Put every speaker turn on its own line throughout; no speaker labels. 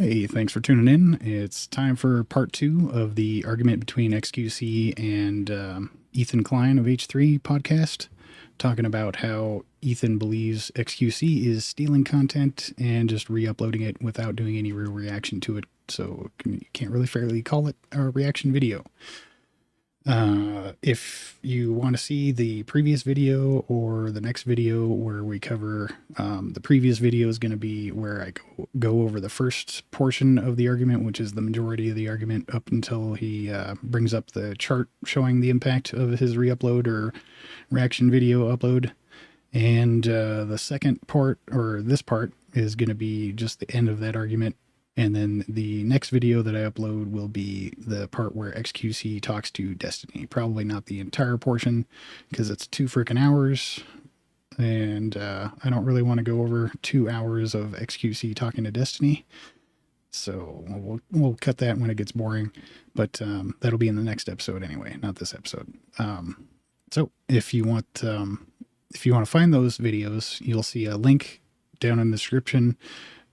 Hey, thanks for tuning in. It's time for part 2 of the argument between xQc and Ethan Klein of H3 podcast, talking about how Ethan believes xQc is stealing content and just re-uploading it without doing any real reaction to it. So you can't really fairly call it a reaction video. If you want to see the previous video or the next video where we cover, the previous video is going to be where I go over the first portion of the argument, which is the majority of the argument up until he brings up the chart showing the impact of his re-upload or reaction video upload. And the second part, or this part, is going to be just the end of that argument. And then the next video that I upload will be the part where xQc talks to Destiny. Probably not the entire portion because it's 2 freaking hours. And I don't really want to go over 2 hours of xQc talking to Destiny. So we'll cut that when it gets boring. But that'll be in the next episode anyway, not this episode. So if you want to find those videos, you'll see a link down in the description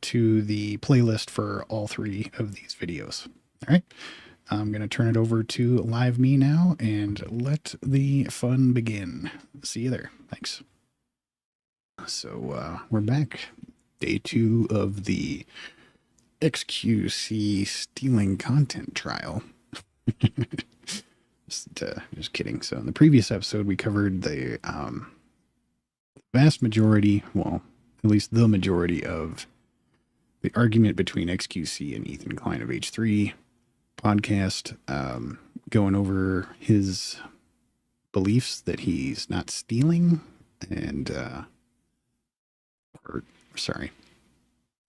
to the playlist for all 3 of these videos. All right, I'm going to turn it over to Live Me now and let the fun begin. See you there. Thanks. So we're back. Day 2 of the xQc stealing content trial. Just kidding. So in the previous episode, we covered the vast majority, well, at least the majority of the argument between xQc and Ethan Klein of H3 podcast, going over his beliefs that he's not stealing and, sorry,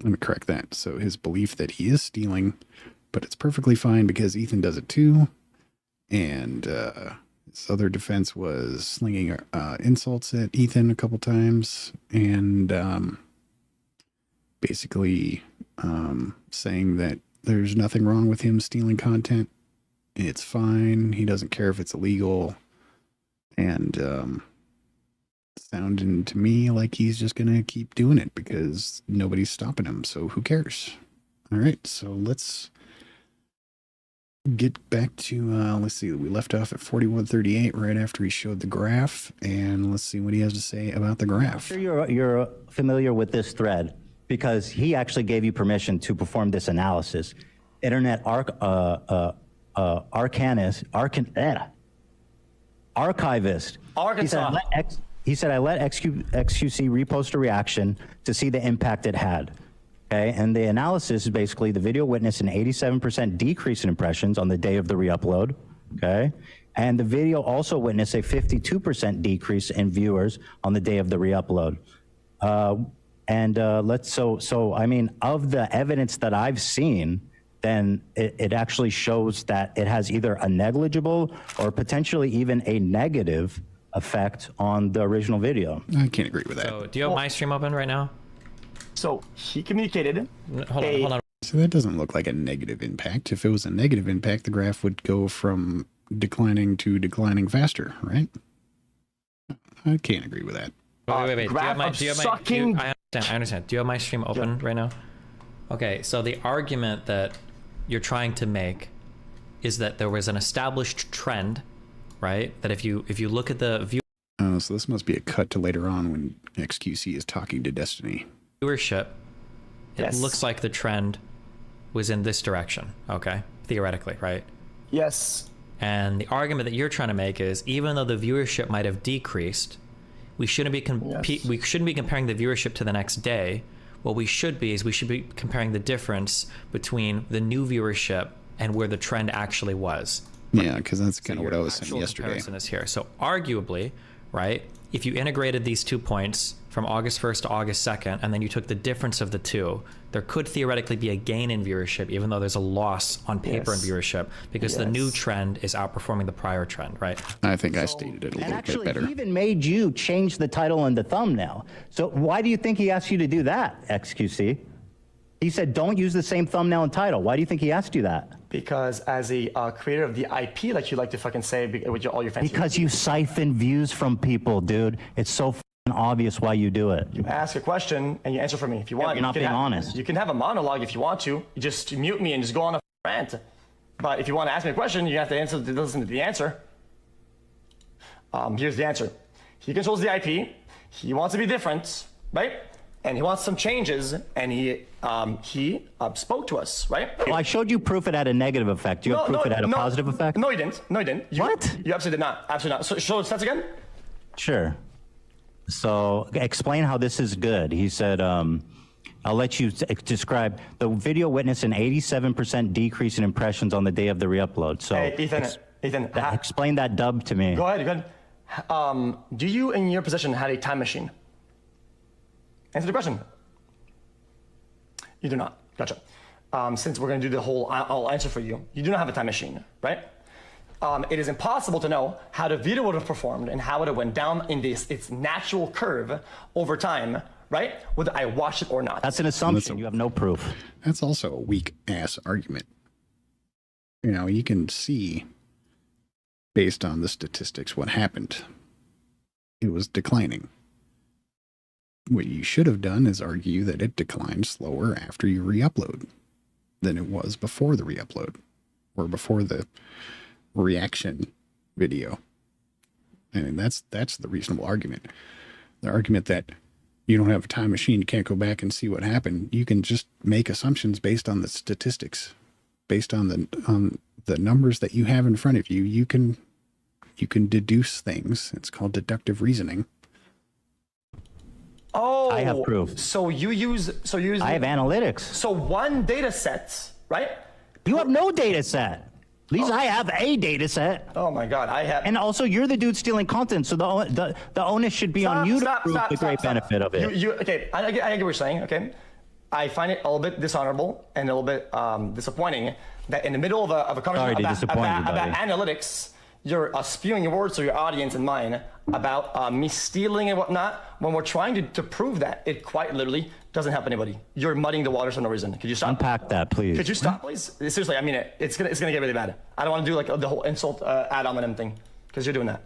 let me correct that. So his belief that he is stealing, but it's perfectly fine because Ethan does it too. And his other defense was slinging insults at Ethan a couple times and basically saying that there's nothing wrong with him stealing content. It's fine. He doesn't care if it's illegal. And sounding to me like he's just going to keep doing it because nobody's stopping him. So who cares? All right. So let's get back to, let's see, we left off at 4138 right after he showed the graph. And let's see what he has to say about the graph.
I'm sure you're familiar with this thread, because he actually gave you permission to perform this analysis. Internet archivist.
Arkansas.
He said, I let xQc repost a reaction to see the impact it had. Okay, and the analysis is basically the video witnessed an 87% decrease in impressions on the day of the re-upload. Okay, and the video also witnessed a 52% decrease in viewers on the day of the re-upload. So I mean, of the evidence that I've seen, then it actually shows that it has either a negligible or potentially even a negative effect on the original video.
I can't agree with that.
So, do you have my stream open right now?
So he communicated.
Hold on.
So that doesn't look like a negative impact. If it was a negative impact, the graph would go from declining to declining faster, right? I can't agree with that.
Wait. I understand. Do you have my stream open right now? Okay, so the argument that you're trying to make is that there was an established trend, right? That if you look at the
Oh, so this must be a cut to later on when xQc is talking to Destiny.
Viewership,
Yes.
it looks like the trend was in this direction, okay? Theoretically, right?
Yes.
And the argument that you're trying to make is even though the viewership might have decreased, we shouldn't be comparing the viewership to the next day. What we should be comparing the difference between the new viewership and where the trend actually was.
Yeah, because that's kind of what I was saying yesterday.
Comparison is here. So arguably, right, if you integrated these 2 points from August 1st to August 2nd, and then you took the difference of the two, there could theoretically be a gain in viewership, even though there's a loss on paper in viewership, because the new trend is outperforming the prior trend, right?
I think I stated it a little bit better.
He even made you change the title and the thumbnail. So why do you think he asked you to do that, xQc? He said, don't use the same thumbnail and title. Why do you think he asked you that?
Because as a creator of the IP, like you like to fucking say with all your fancy.
Because you siphon views from people, dude. It's so obvious why you do it.
You ask a question and you answer for me if you want.
you're not
You can
being honest.
You can have a monologue if you want to. You just mute me and just go on a rant. But if you want to ask me a question, you have to listen to the answer. Here's the answer. He controls the IP. He wants to be different, right? And he wants some changes, and he spoke to us, right?
Well, I showed you proof it had a negative effect. Do you have proof it had a positive effect?
No, you didn't. No, you didn't.
What?
You absolutely did not. Absolutely not. So show the stats again.
Sure. So explain how this is good. He said, I'll let you describe. The video witnessed an 87% decrease in impressions on the day of the reupload. So
Hey, Ethan,
explain that dub to me.
go ahead. Do you, in your position, had a time machine? Answer the question. You do not. Gotcha. Since we're going to do the whole, I'll answer for you. You do not have a time machine, right? It is impossible to know how the video would have performed and how it went down in its natural curve over time, right? Whether I watched it or not.
That's an assumption. You have no proof.
That's also a weak ass argument. You know, you can see based on the statistics what happened. It was declining. What you should have done is argue that it declined slower after you re-upload than it was before the re-upload or before the reaction video. And that's the reasonable argument. The argument that you don't have a time machine, you can't go back and see what happened. You can just make assumptions based on the statistics, based on the numbers that you have in front of you. You can deduce things. It's called deductive reasoning.
Oh,
I have proof.
So you use.
I have analytics.
So one data set, right?
You have no data set. At least I have a data set.
Oh my God, I have.
And also, you're the dude stealing content, so the onus should be on you to prove the great benefit of it.
Okay, I get what you're saying. Okay, I find it a little bit dishonorable and a little bit disappointing that in the middle of a conversation about analytics, you're spewing your words to your audience and mine about me stealing and whatnot, when we're trying to prove that it quite literally doesn't help anybody. You're muddying the waters for no reason. Could you stop?
Unpack that, please.
Could you stop, please? Seriously, I mean it. It's gonna get really bad. I don't want to do like the whole insult ad hominem thing, because you're doing that.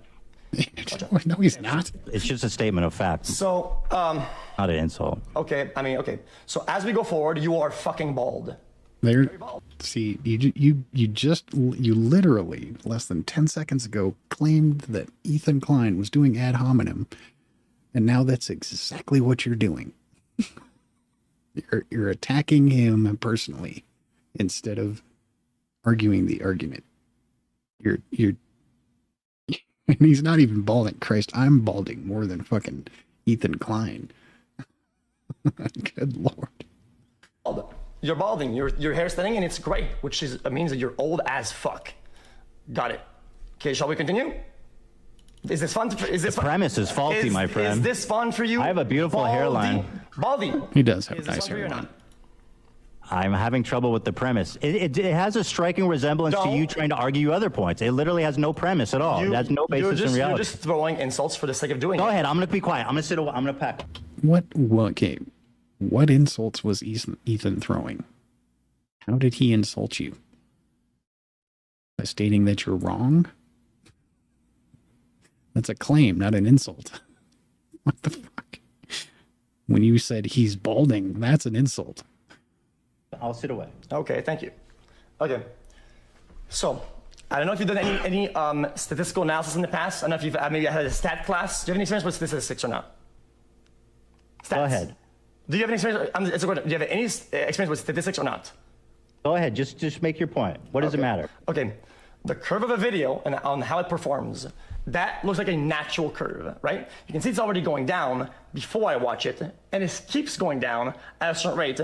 No, he's not.
It's just a statement of fact,
So,
not an insult.
okay. So as we go forward, you are fucking bald.
There. See, you literally less than 10 seconds ago claimed that Ethan Klein was doing ad hominem, and now that's exactly what you're doing. You're attacking him personally instead of arguing the argument. You're and he's not even balding. Christ, I'm balding more than fucking Ethan Klein. Good Lord.
You're balding. Your hair's thinning and it's gray, which means that you're old as fuck. Got it. Okay, shall we continue? Is this fun?
The premise is faulty, my friend.
Is this fun for you?
I have a beautiful hairline.
Baldy.
He does have a
Is this
nice
fun for you or
hairline.
not?
I'm having trouble with the premise. It has a striking resemblance to you trying to argue other points. It literally has no premise at all. It has no basis in reality.
You're just throwing insults for the sake of doing it.
Go ahead. I'm going to be quiet. I'm going to sit. I'm going to pack.
What insults was Ethan throwing? How did he insult you? By stating that you're wrong? That's a claim, not an insult. What the fuck? When you said he's balding, that's an insult.
I'll sit away.
Okay, thank you. Okay, so I don't know if you've done any statistical analysis in the past. I don't know if you've maybe had a stat class. Do you have any experience with statistics or not? Stats.
Go ahead.
Do you have any experience? It's a question. Do you have any experience with statistics or not?
Go ahead. Just make your point. What does it matter?
Okay, the curve of a video and on how it performs, that looks like a natural curve, right? You can see it's already going down before I watch it, and it keeps going down at a certain rate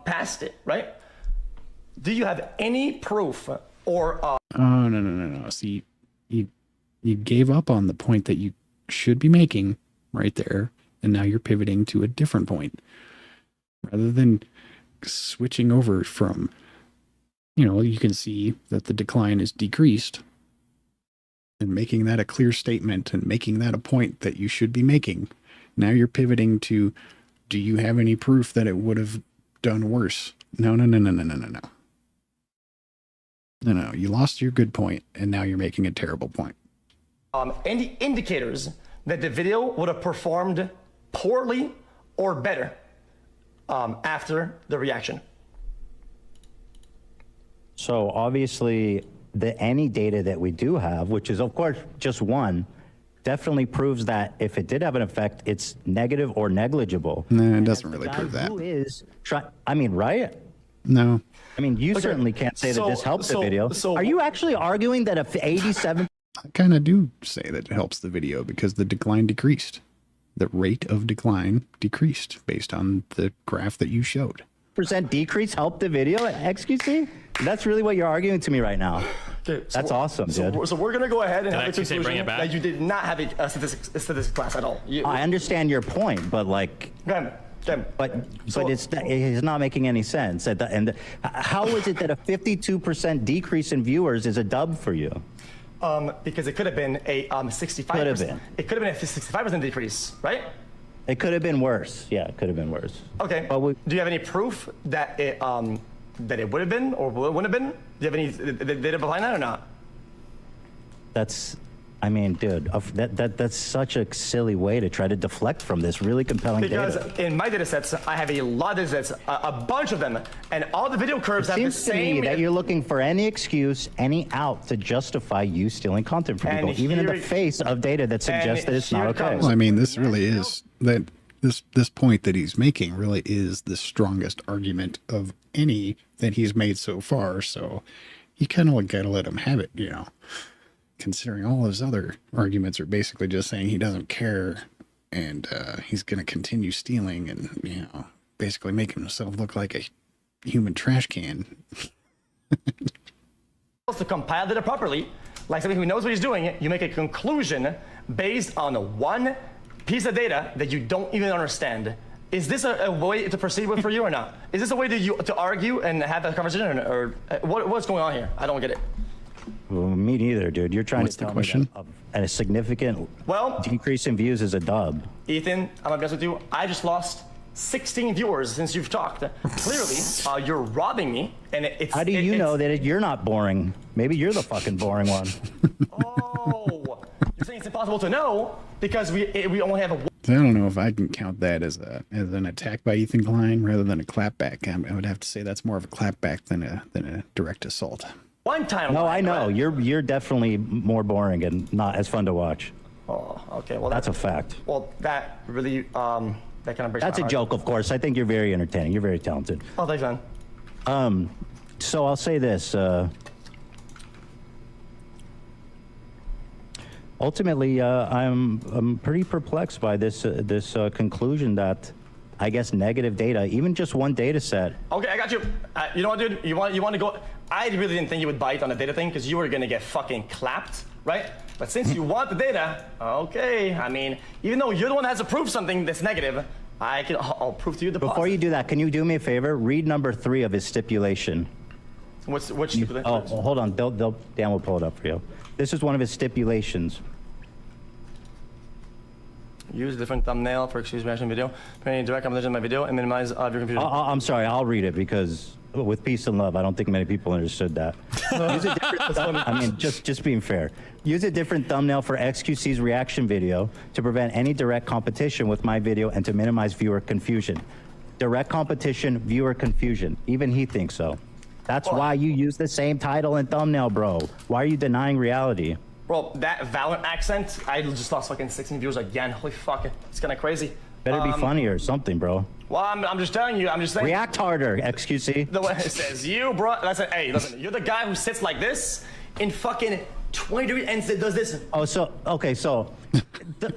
past it, right? Do you have any proof or?
Oh, no. See, you gave up on the point that you should be making right there, and now you're pivoting to a different point. Rather than switching over from, you can see that the decline is decreased, and making that a clear statement and making that a point that you should be making. Now you're pivoting to, do you have any proof that it would have done worse? No. No, you lost your good point, and now you're making a terrible point.
Any indicators that the video would have performed poorly or better after the reaction?
So obviously, any data that we do have, which is of course just one, definitely proves that if it did have an effect, it's negative or negligible.
No, it doesn't really prove that.
Who is I mean, right?
No.
I mean, you certainly can't say that this helps the video. Are you actually arguing that if 87
I kind of do say that it helps the video because the decline decreased. The rate of decline decreased based on the graph that you showed.
% decrease helped the video at xQc? That's really what you're arguing to me right now.
Okay, so
That's awesome, dude.
So we're going to go ahead and have a
XQC bring
conclusion
it back?
that you did not have a statistics class at all.
I understand your point, but like,
Okay.
but it's not making any sense. How is it that a 52% decrease in viewers is a dub for you?
Because it could have been a 65%.
Could have been.
It could have been a 65% decrease, right?
It could have been worse. Yeah, it could have been worse.
Okay.
But
do you have any proof that it would have been or wouldn't have been? Do you have any data behind that or not?
I mean, dude, that's such a silly way to try to deflect from this really compelling
because
data.
Because in my data sets, I have a lot of data sets, a bunch of them, and all the video curves have the same.
It seems to me that you're looking for any excuse, any out to justify you stealing content from people, even in the face of data that suggests that it's not okay.
Well, I mean, this really is that this point that he's making really is the strongest argument of any that he's made so far. So you kind of got to let him have it, you know. Considering all his other arguments are basically just saying he doesn't care and he's going to continue stealing and, you know, basically making himself look like a human trash can.
To compile data properly, like somebody who knows what he's doing, you make a conclusion based on one piece of data that you don't even understand. Is this a way to proceed with for you or not? Is this a way to argue and have that conversation or what's going on here? I don't get it.
Well, me neither, dude. You're trying to tell me that a significant decrease in views is a dub.
Ethan, I'm gonna be honest with you. I just lost 16 viewers since you've talked. Clearly, you're robbing me, and it's.
How do you know that you're not boring? Maybe you're the fucking boring one.
Oh, you're saying it's impossible to know because we only have a.
I don't know if I can count that as an attack by Ethan Klein rather than a clapback. I would have to say that's more of a clapback than a direct assault.
One time.
No, I know. You're definitely more boring and not as fun to watch.
Oh, okay. Well,
that's a fact.
Well, that really that kind of breaks.
That's a joke, of course. I think you're very entertaining. You're very talented.
Oh, thanks, man.
So I'll say this. Ultimately, I'm pretty perplexed by this conclusion that, I guess, negative data, even just one data set.
Okay, I got you. You know what, dude? You want to go? I really didn't think you would bite on the data thing because you were gonna get fucking clapped, right? But since you want the data, okay. I mean, even though you're the one that has to prove something that's negative, I'll prove to you the positive.
Before you do that, can you do me a favor? Read number 3 of his stipulation.
Which stipulation?
Oh, hold on. Dan will pull it up for you. This is one of his stipulations.
Use a different thumbnail for XQc reaction video. Any direct competition in my video and minimize your confusion.
I'm sorry, I'll read it because with peace and love, I don't think many people understood that. Use a different I mean, just being fair. Use a different thumbnail for XQC's reaction video to prevent any direct competition with my video and to minimize viewer confusion. Direct competition, viewer confusion. Even he thinks so. That's why you use the same title and thumbnail, bro. Why are you denying reality?
Bro, that Valorant accent, I just lost fucking 16 viewers again. Holy fuck, it's kind of crazy.
Better be funny or something, bro.
Well, I'm just telling you, I'm just saying.
React harder, XQC.
The way it says you, bro. Listen, hey, listen, you're the guy who sits like this in fucking 20 degrees and does this.
Oh, so, okay, so the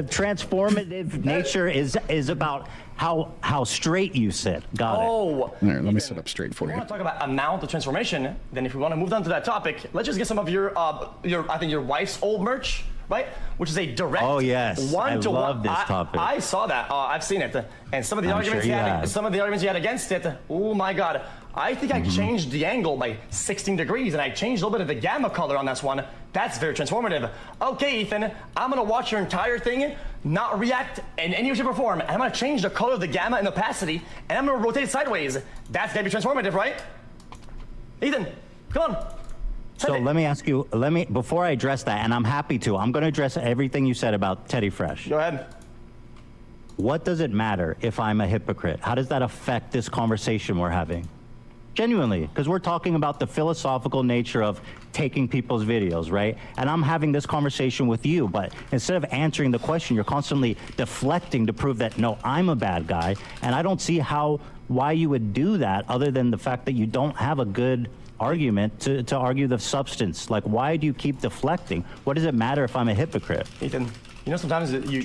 transformative nature is about how straight you sit. Got it.
All right, let me sit up straight for you.
If we want to talk about amount of transformation, then if we want to move on to that topic, let's just get some of your I think your wife's old merch, right? Which is a direct one-to-one.
I love this topic.
I saw that. I've seen it, and some of the arguments you had against it. Oh my God. I think I changed the angle by 16 degrees, and I changed a little bit of the gamma color on this one. That's very transformative. Okay, Ethan, I'm gonna watch your entire thing, not react in any way, shape, or form, and I'm gonna change the color of the gamma and opacity, and I'm gonna rotate it sideways. That's gotta be transformative, right? Ethan, come on.
So let me ask you, before I address that, and I'm happy to, I'm going to address everything you said about Teddy Fresh.
Go ahead.
What does it matter if I'm a hypocrite? How does that affect this conversation we're having? Genuinely, because we're talking about the philosophical nature of taking people's videos, right? And I'm having this conversation with you, but instead of answering the question, you're constantly deflecting to prove that, no, I'm a bad guy. And I don't see why you would do that other than the fact that you don't have a good argument to argue the substance. Like, why do you keep deflecting? What does it matter if I'm a hypocrite?
Ethan, you know, sometimes you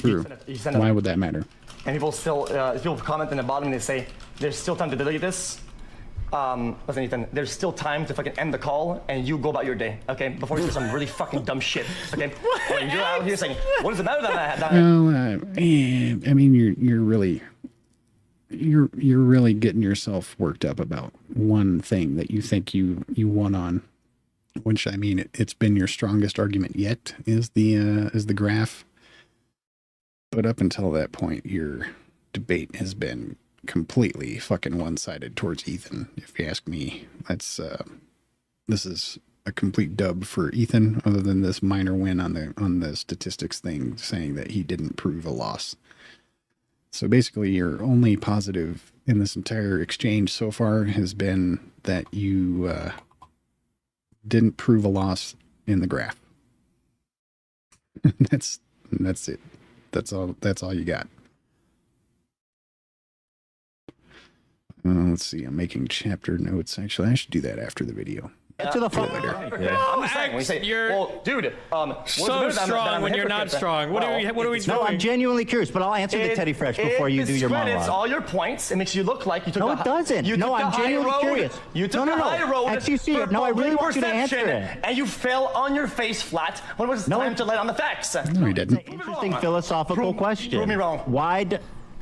send
Why would that matter?
And people still, people comment in the bottom and they say, there's still time to delete this. Listen, Ethan, there's still time to fucking end the call and you go about your day, okay? Before you say some really fucking dumb shit, okay? And you're out here saying, what does it matter that
Well, I mean, you're really getting yourself worked up about one thing that you think you won on, which, I mean, it's been your strongest argument yet is the graph. But up until that point, your debate has been completely fucking one-sided towards Ethan, if you ask me. This is a complete dub for Ethan, other than this minor win on the statistics thing, saying that he didn't prove a loss. So basically, your only positive in this entire exchange so far has been that you didn't prove a loss in the graph. That's it. That's all you got. Let's see. I'm making chapter notes. Actually, I should do that after the video.
To the phone.
I'm just saying, when you say, well, dude,
so strong when you're not strong. What are we doing?
No, I'm genuinely curious, but I'll answer the Teddy Fresh before you do your monologue.
It discredits all your points. It makes you look like you took
No, it doesn't. No, I'm genuinely curious.
You took the high road.
xQc, no, I really want you to answer it.
And you fell on your face flat when it was time to let on the facts.
No, he didn't.
It's an interesting philosophical question.
Prove me wrong.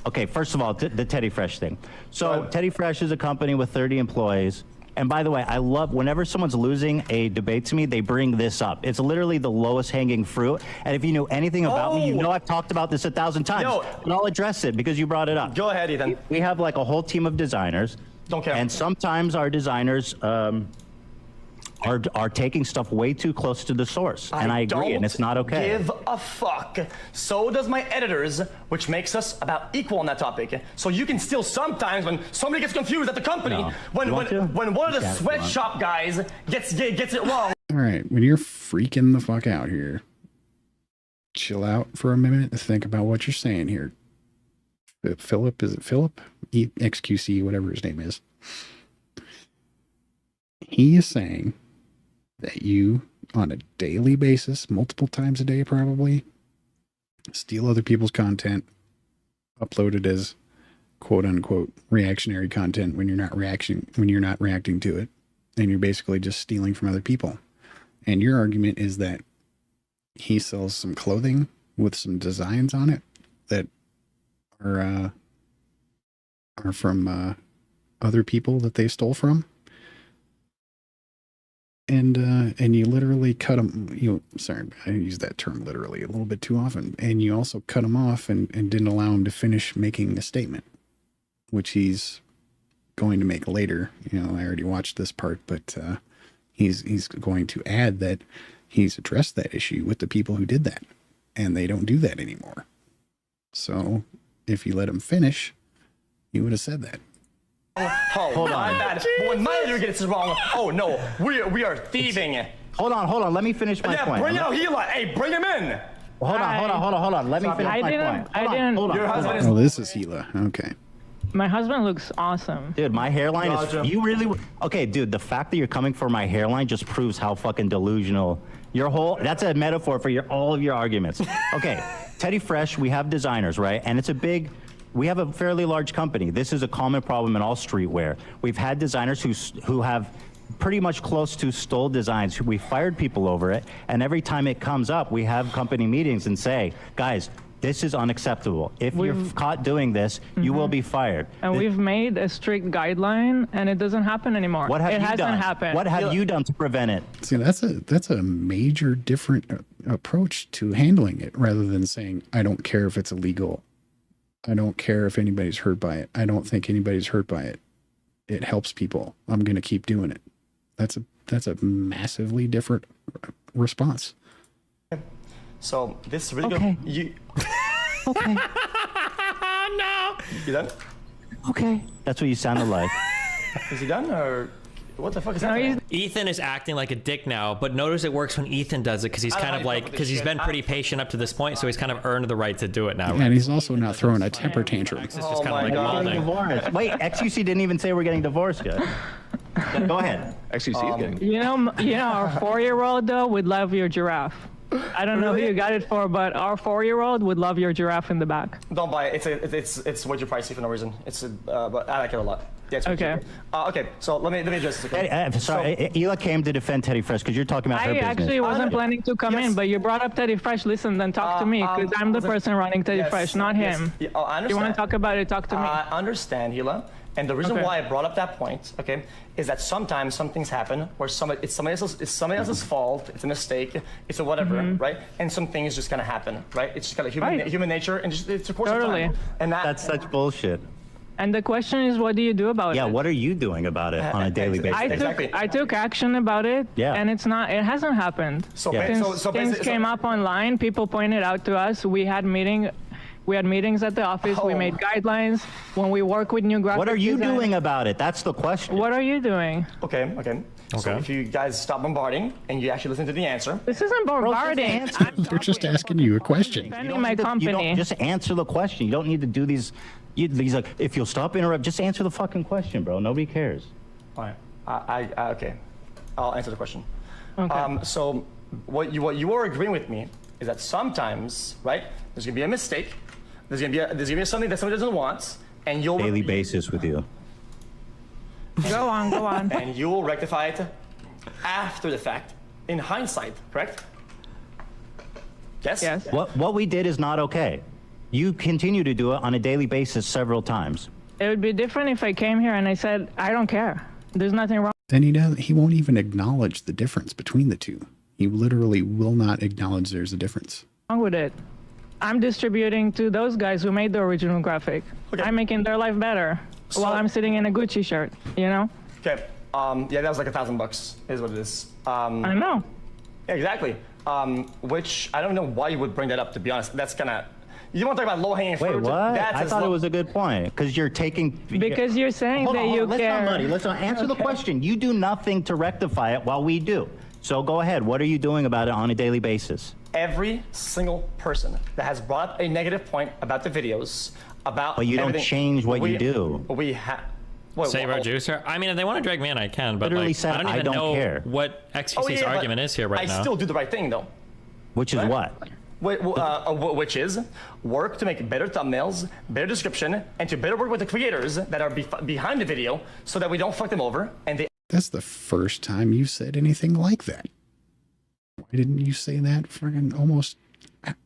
Okay, first of all, the Teddy Fresh thing. So Teddy Fresh is a company with 30 employees. And by the way, I love whenever someone's losing a debate to me, they bring this up. It's literally the lowest hanging fruit. And if you know anything about me, you know I've talked about this 1,000 times. But I'll address it because you brought it up.
Go ahead, Ethan.
We have like a whole team of designers.
Don't care.
And sometimes our designers are taking stuff way too close to the source. And I agree, and it's not okay.
Give a fuck. So does my editors, which makes us about equal on that topic. So you can still sometimes, when somebody gets confused at the company, when one of the sweatshop guys gets it wrong.
All right, when you're freaking the fuck out here, chill out for a minute and think about what you're saying here. Philip, is it Philip? xQc, whatever his name is. He is saying that you, on a daily basis, multiple times a day probably, steal other people's content, upload it as quote-unquote reactionary content when you're not reacting to it, and you're basically just stealing from other people. And your argument is that he sells some clothing with some designs on it that are from other people that they stole from. And you literally cut them, sorry, I use that term literally a little bit too often. And you also cut him off and didn't allow him to finish making a statement, which he's going to make later. I already watched this part, but he's going to add that he's addressed that issue with the people who did that, and they don't do that anymore. So if you let him finish, he would have said that.
Hold on.
Bad. But when my editor gets it wrong, oh no, we are thieving.
Hold on. Let me finish my point.
Bring out Hila. Hey, bring him in.
Hold on. Let me finish my point.
Hold on.
Your husband is.
Oh, this is Hila. Okay.
My husband looks awesome.
Dude, my hairline is. You really. Okay, dude, the fact that you're coming for my hairline just proves how fucking delusional your whole. That's a metaphor for all of your arguments. Okay, Teddy Fresh, we have designers, right? And it's a big. We have a fairly large company. This is a common problem in all streetwear. We've had designers who have pretty much close to stole designs. We fired people over it, and every time it comes up, we have company meetings and say, guys, this is unacceptable. If you're caught doing this, you will be fired.
And we've made a strict guideline, and it doesn't happen anymore.
What have
it
you
hasn't
done?
happened.
What have you done to prevent it?
See, that's a major different approach to handling it, rather than saying, I don't care if it's illegal. I don't care if anybody's hurt by it. I don't think anybody's hurt by it. It helps people. I'm going to keep doing it. That's that's a massively different response.
So this really
Okay.
good. You
Okay.
No.
you done?
Okay.
That's what you sounded like.
Is he done or what the fuck is
No,
happening?
Ethan is acting like a dick now, but notice it works when Ethan does it because he's
I don't
kind
know
of
how you
like,
come up with
because
this
he's been
shit.
pretty patient up to this point, so he's kind of earned the right to do it now.
And he's also not throwing a temper tantrum.
It's just
Oh
kind
my
of like
God.
Getting
balding.
divorced. Wait, xQc didn't even say we're getting divorced yet. Go ahead.
XQC is getting.
You know, our 4-year-old though would love your giraffe. I don't know who you got it for, but our 4-year-old would love your giraffe in the back.
Don't buy it. It's way too pricey for no reason. But I like it a lot. Yeah, it's
Okay.
Okay. So let me address this. Okay?
Sorry, Hila came to defend Teddy Fresh because you're talking about her
I
business.
actually wasn't planning to come
Yes.
in, but you brought up Teddy Fresh. Listen, then talk to me, because I'm the person running Teddy
Yes,
Fresh, not
yes.
him.
Yeah, I
If you want
understand.
to talk about it, talk to me.
I understand, Hila. And the reason
Okay.
why I brought up that point, okay, is that sometimes some things happen where it's somebody else's fault, it's a mistake, it's a whatever, right? And some things just kind of happen, right? It's just kind of
Right.
human nature, and just, it's a course
Totally.
of time. And
That's such bullshit.
And the question is, what do you do about
Yeah,
it?
what are you doing about it on a daily basis?
Exactly.
I took action about it,
Yeah.
and it hasn't happened.
So,
Yeah.
Since things came up online, people pointed out to us. We had meetings at the office. We
Oh.
made guidelines. When we work with new graphic
What are you
design-
doing about it? That's the question.
What are you doing?
Okay. So
Okay.
if you guys stop bombarding and you actually listen to the answer,
This isn't bombarding.
They're just asking you a question.
Defending my
You
company.
don't just answer the question. You don't need to do these like, if you'll stop interrupt, just answer the fucking question, bro. Nobody cares.
all right. Okay, I'll answer the question.
Okay.
So what you are agreeing with me is that sometimes, right? There's gonna be a mistake. There's gonna be something that somebody doesn't want, and you'll
Daily basis with you.
Go on.
and you will rectify it after the fact, in hindsight, correct? Yes.
Yes.
What we did is not okay. You continue to do it on a daily basis several times.
It would be different if I came here and I said, I don't care. There's nothing wrong
Then he won't even acknowledge the difference between the two. He literally will not acknowledge there's a difference.
with it. I'm distributing to those guys who made the original graphic.
Okay.
I'm making their life better while I'm sitting in a Gucci shirt, you know?
Okay. Yeah, that was like $1,000, is what it is.
I know.
Yeah, exactly. Which I don't know why you would bring that up. To be honest, that's kind of. You want to talk about low-hanging fruit?
Wait, what?
That's
I
as
thought it
low-
was a good point because you're taking.
Because you're saying
Hold
that
on,
you
let's
care.
not muddy. Let's not answer the question. You do nothing to rectify it while we do. So go ahead. What are you doing about it on a daily basis?
Every single person that has brought up a negative point about the videos, about.
But you don't
everything,
change what you do.
We have.
Save our juicer. I mean, if they want to drag me in, I can, but
Literally
like,
said,
I don't
I
even
don't
know
care.
what XQC's argument is here right now.
I still do the right thing, though.
Which is what?
Which is work to make better thumbnails, better description, and to better work with the creators that are behind the video so that we don't fuck them over and they.
That's the first time you said anything like that. Why didn't you say that friggin' almost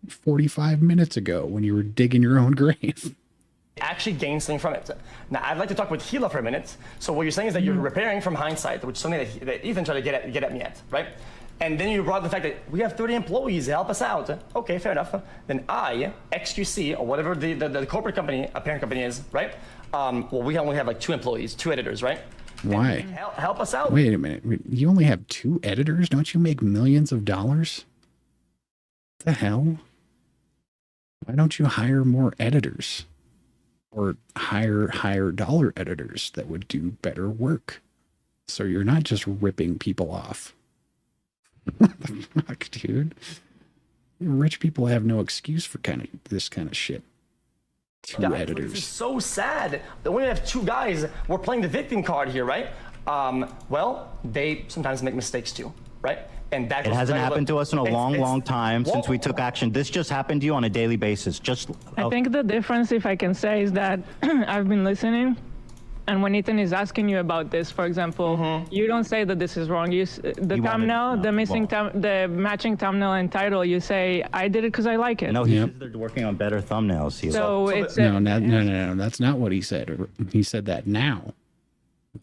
45 minutes ago when you were digging your own grave?
Actually gain something from it. Now, I'd like to talk with Hila for a minute. So what you're saying is that you're repairing from hindsight, which is something that Ethan tried to get at me at, right? And then you brought the fact that we have 30 employees, help us out. Okay, fair enough. Then I, xQc, or whatever the corporate company, a parent company is, right? Well, we only have like 2 employees, 2 editors, right?
Why?
Help us out.
Wait a minute. You only have 2 editors? Don't you make millions of dollars? What the hell? Why don't you hire more editors? Or hire higher dollar editors that would do better work? So you're not just ripping people off. What the fuck, dude? Rich people have no excuse for this kind of shit. 2
Guys,
editors.
This is so sad that we have 2 guys. We're playing the victim card here, right? Well, they sometimes make mistakes too, right? And that
It hasn't happened to us in a long,
it's-
long time since we
Whoa.
took action. This just happened to you on a daily basis.
I think the difference, if I can say, is that I've been listening, and when Ethan is asking you about this, for example, you don't say that this is wrong. The
You
thumbnail,
wanted-
the missing,
well-
the matching thumbnail and title, you say, I did it because I like it.
No, he
Yep.
says they're working on better thumbnails. Hila.
So it's
No, that's not what he said. He said that now.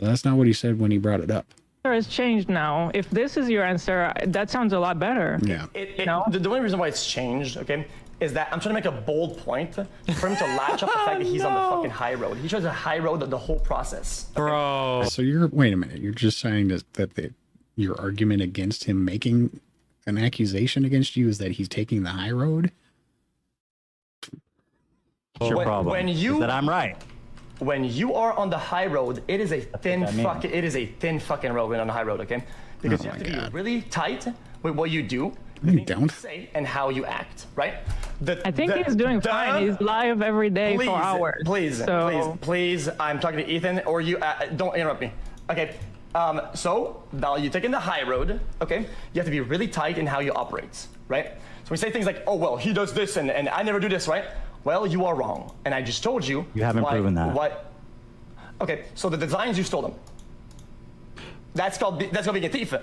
That's not what he said when he brought it up.
has changed now. If this is your answer, that sounds a lot better.
Yeah.
No?
The only reason why it's changed, okay, is that I'm trying to make a bold point for him to latch up the fact that he's on the fucking high road. He tries to high road the whole process.
Bro.
So wait a minute. You're just saying that your argument against him making an accusation against you is that he's taking the high road?
What's your problem? Is that I'm right.
When you are on the high road, it is a thin fucking road when on the high road, okay? Because you have to be really tight with what you do, the things you say, and how you act, right?
I think he's doing fine. He's live every day for hours.
Please, I'm talking to Ethan, or you, don't interrupt me. Okay, so now you're taking the high road, okay? You have to be really tight in how you operate, right? So we say things like, oh, well, he does this, and I never do this, right? Well, you are wrong, and I just told you.
You haven't proven that.
What? Okay, so the designs, you stole them. That's called being a thief.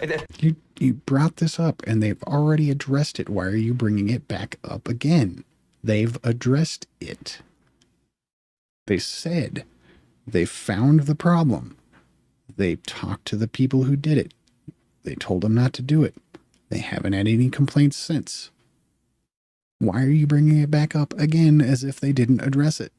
You brought this up, and they've already addressed it. Why are you bringing it back up again? They've addressed it. They said they found the problem. They talked to the people who did it. They told them not to do it. They haven't had any complaints since. Why are you bringing it back up again as if they didn't address it?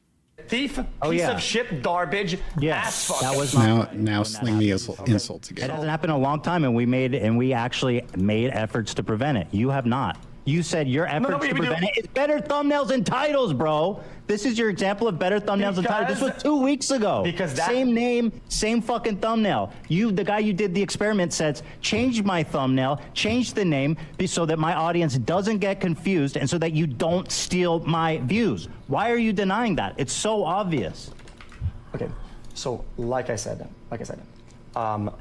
Thief, piece of shit, garbage, ass fuck.
That was
now sling the insults again.
It hasn't happened in a long time, and we actually made efforts to prevent it. You have not. You said your efforts to prevent it is better thumbnails and titles, bro. This is your example of better thumbnails and titles. This was 2 weeks ago.
Because that
same name, same fucking thumbnail. The guy you did the experiment says, change my thumbnail, change the name so that my audience doesn't get confused and so that you don't steal my views. Why are you denying that? It's so obvious.
Okay, so like I said,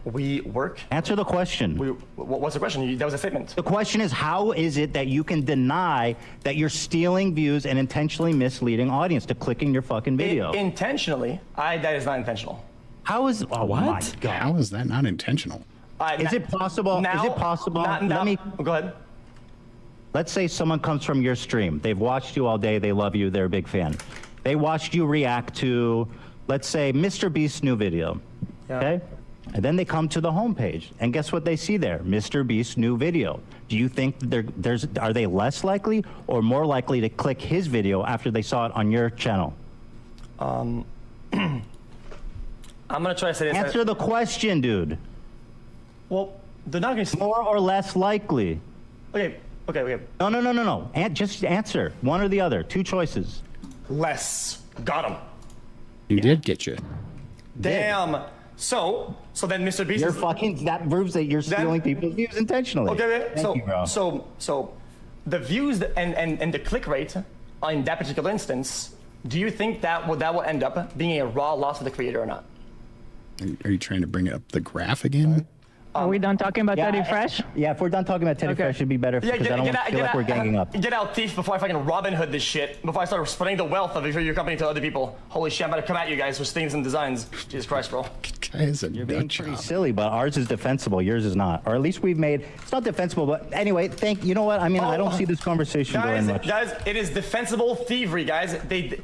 we work.
Answer the question.
What's the question? That was a statement.
The question is, how is it that you can deny that you're stealing views and intentionally misleading audience to clicking your fucking video?
Intentionally? That is not intentional.
How is? Oh
what?
My God.
How is that not intentional?
Is it possible? Let me
go ahead.
Let's say someone comes from your stream. They've watched you all day. They love you. They're a big fan. They watched you react to, let's say, Mr. Beast's new video.
Yeah.
Okay. And then they come to the homepage, and guess what they see there? Mr. Beast's new video. Do you think are they less likely or more likely to click his video after they saw it on your channel?
I'm gonna try to say this.
Answer the question, dude.
Well, they're not gonna.
More or less likely.
Okay.
No. Just answer one or the other. Two choices.
Less. Got him.
You did get you.
Damn. So then Mr. Beast.
That proves that you're stealing people's views intentionally.
Okay. So the views and the click rate in that particular instance, do you think that will end up being a raw loss for the creator or not?
Are you trying to bring up the graph again?
Are we done talking about Teddy Fresh?
Yeah, if we're done talking about Teddy Fresh, it'd be better because I don't feel like we're ganging up.
Get out, thief, before I fucking Robin Hood this shit. Before I start spreading the wealth of your company to other people. Holy shit, I'm about to come at you guys with things and designs. Jesus Christ, bro.
You're being pretty silly, but ours is defensible. Yours is not. Or at least we've made, it's not defensible, but anyway, you know what? I mean, I don't see this conversation going much.
Guys, it is defensible thievery, guys. It's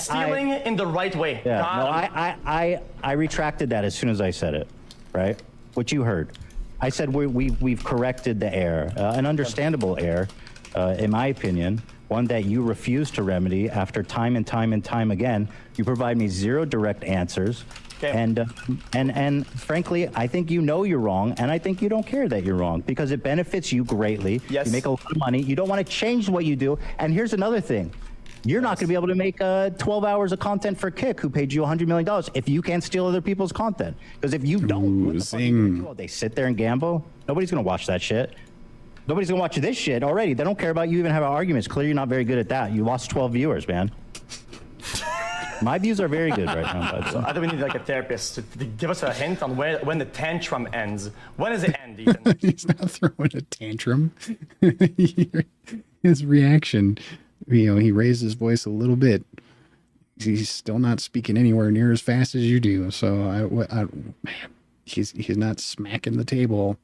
stealing in the right way.
Yeah, I retracted that as soon as I said it, right? What you heard. I said we've corrected the error, an understandable error, in my opinion, one that you refuse to remedy after time and time again. You provide me zero direct answers, and frankly, I think you know you're wrong, and I think you don't care that you're wrong because it benefits you greatly.
Yes.
You make a lot of money. You don't want to change what you do. And here's another thing. You're not going to be able to make 12 hours of content for Kick, who paid you $100 million, if you can't steal other people's content. Because if you don't, what the fuck are you gonna do? They sit there and gamble? Nobody's going to watch that shit. Nobody's going to watch this shit already. They don't care about you even having arguments. Clearly, you're not very good at that. You lost 12 viewers, man. My views are very good right now. Bud, so.
I think we need like a therapist to give us a hint on when the tantrum ends. When does it end, Ethan?
He's not throwing a tantrum. His reaction... he raised his voice a little bit. He's still not speaking anywhere near as fast as you do. So he's not smacking the table.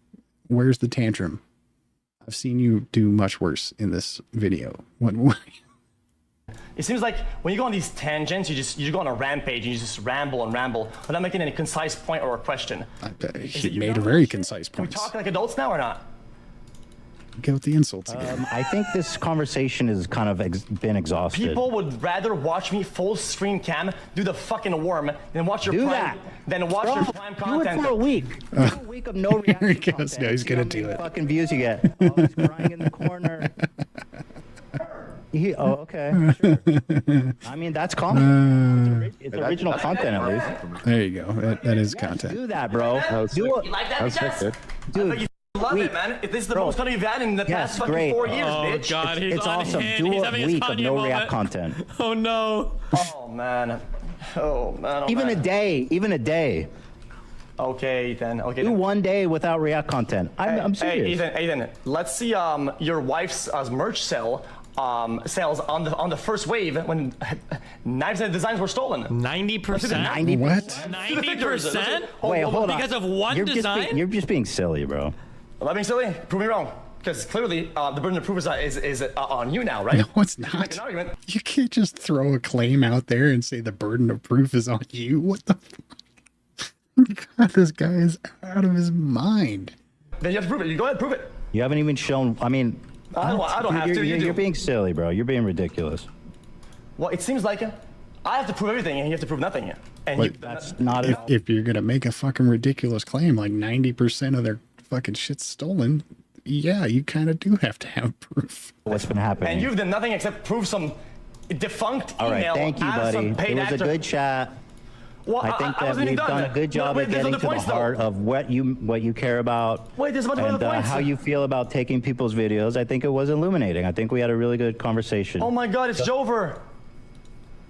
Where's the tantrum? I've seen you do much worse in this video.
It seems like when you go on these tangents, you go on a rampage and you just ramble without making any concise point or a question.
He made a very concise point.
Can we talk like adults now or not?
Get with the insults again.
I think this conversation has kind of been exhausted.
People would rather watch me full screen cam do the fucking worm than watch your prime content.
Do it for a week. Do a week of no reaction.
Here he goes. Now he's gonna do it.
Fucking views you get. Oh, he's crying in the corner. Okay. Sure. I mean, that's content. It's original content, at least.
There you go. That is content.
Do that, bro.
You like that?
Dude.
Love it, man. This is the most content you've had in the past fucking 4 years, bitch.
God,
it's awesome. Do a week of no react content.
Oh no.
Oh man. Oh man. Oh,
even
man.
a day.
Okay, Ethan. Okay.
Do 1 day without react content. I'm serious.
Hey, Ethan. Let's see your wife's merch sales on the first wave when 90% of designs were stolen.
90%?
What?
90%?
Wait, hold on.
Because of one design?
You're just being silly, bro.
Am I being silly? Prove me wrong. Because clearly the burden of proof is on you now, right?
No, it's not.
An argument.
You can't just throw a claim out there and say the burden of proof is on you. What the fuck? God, this guy is out of his mind.
Then you have to prove it. You go ahead, prove it.
You haven't even shown. I mean,
I don't have to.
You're being silly, bro. You're being ridiculous.
Well, it seems like I have to prove everything, and you have to prove nothing. And
That's not
If you're gonna make a fucking ridiculous claim, like 90% of their fucking shit's stolen, yeah, you kind of do have to have proof.
what's been happening.
And you've done nothing except prove some defunct
All right,
email.
thank you, buddy. It was a good chat.
Well,
I think that we've done a good job at getting to the heart of what you care about.
Wait, there's a bunch of other points.
How you feel about taking people's videos. I think it was illuminating. I think we had a really good conversation.
Oh my God, it's over.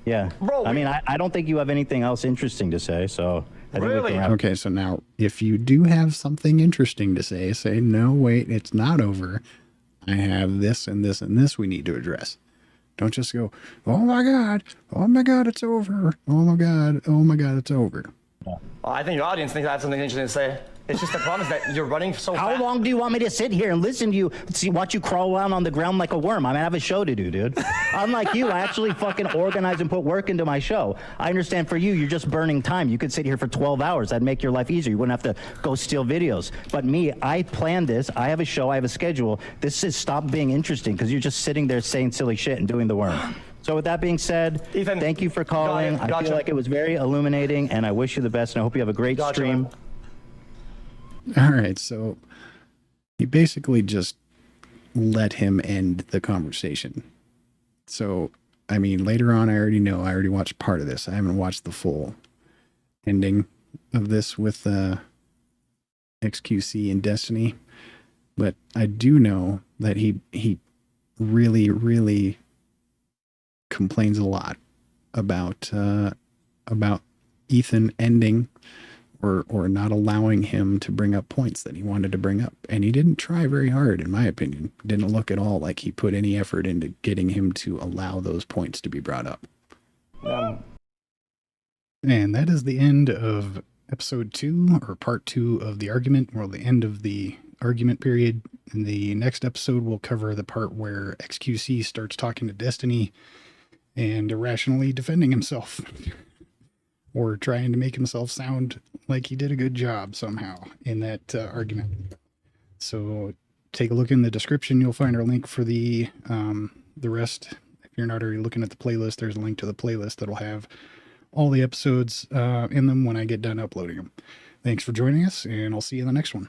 Yeah.
Bro,
I mean, I don't think you have anything else interesting to say, so I think we can wrap.
Okay, so now if you do have something interesting to say no, wait, it's not over. I have this and this and this we need to address. Don't just go, oh my God, it's over. Oh my God, it's over.
Well, I think your audience thinks I have something interesting to say. It's just the problem is that you're running so fast.
How long do you want me to sit here and listen to you, watch you crawl around on the ground like a worm? I have a show to do, dude. Unlike you, I actually fucking organize and put work into my show. I understand for you, you're just burning time. You could sit here for 12 hours. That'd make your life easier. You wouldn't have to go steal videos. But me, I planned this. I have a show. I have a schedule. This is stop being interesting because you're just sitting there saying silly shit and doing the worm. So with that being said,
Ethan,
thank you for calling. I feel like it was very illuminating, and I wish you the best, and I hope you have a great stream.
Man.
All right, so he basically just let him end the conversation. So, I mean, later on, I already watched part of this. I haven't watched the full ending of this with xQc and Destiny, but I do know that he really, really complains a lot about Ethan ending or not allowing him to bring up points that he wanted to bring up. And he didn't try very hard, in my opinion. Didn't look at all like he put any effort into getting him to allow those points to be brought up. And that is the end of episode 2, or part 2 of the argument, or the end of the argument period. In the next episode, we'll cover the part where xQc starts talking to Destiny and irrationally defending himself. Or trying to make himself sound like he did a good job somehow in that argument. So take a look in the description. You'll find our link for the rest. If you're not already looking at the playlist, there's a link to the playlist that'll have all the episodes in them when I get done uploading them. Thanks for joining us, and I'll see you in the next one.